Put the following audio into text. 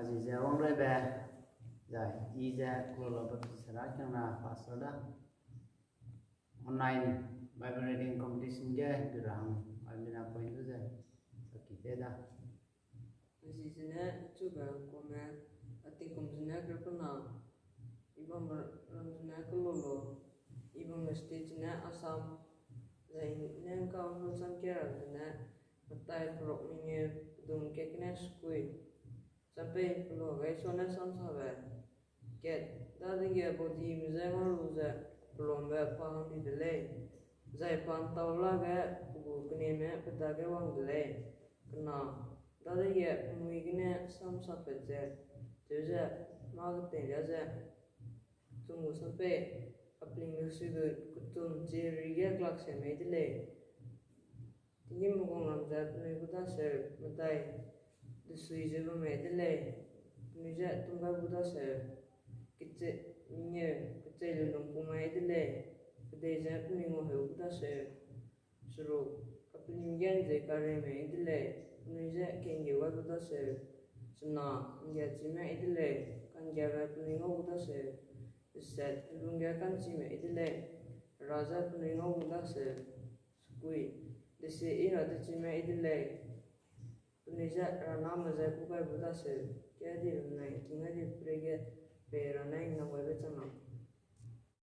Azize Wangrai Be Jai Ije Kulolobot Serak yang na pasoda online Bible reading competition je dirang almina point tu je sakit dah. Azize ne coba kome ati komsina kerana ibang ramsina kelolo ibang stage ne asam zain ne kau hulsan kira ne matai prok minge dung kekne skui sampai pelo gai sona samsabe get tadi ge bodi mizema ruza pelombe paham di delay zai pan taula ge bu kene me peta ge wang delay kena tadi ge mui gene samsabe je je magte je tunggu sampai apling sudah kutum jeri ge klak se me delay tinggi mukong ramza pene kuda ser matai Dusui juga medley, nuja tungga buda se, kita nye kita lelong kumai medley, kita jangan peningu heu buda se, suruh kapelinggian je kare medley, nuja kengi wa buda se, sena ngia cime medley, kan jaga peningu buda se, set lungia kan cime medley, raja peningu buda se, sukui, desi ira tu cime medley. Indonesia rana mazai bukai buta se, kaya di runai, kinga di prege, pe rana ing na webe chana.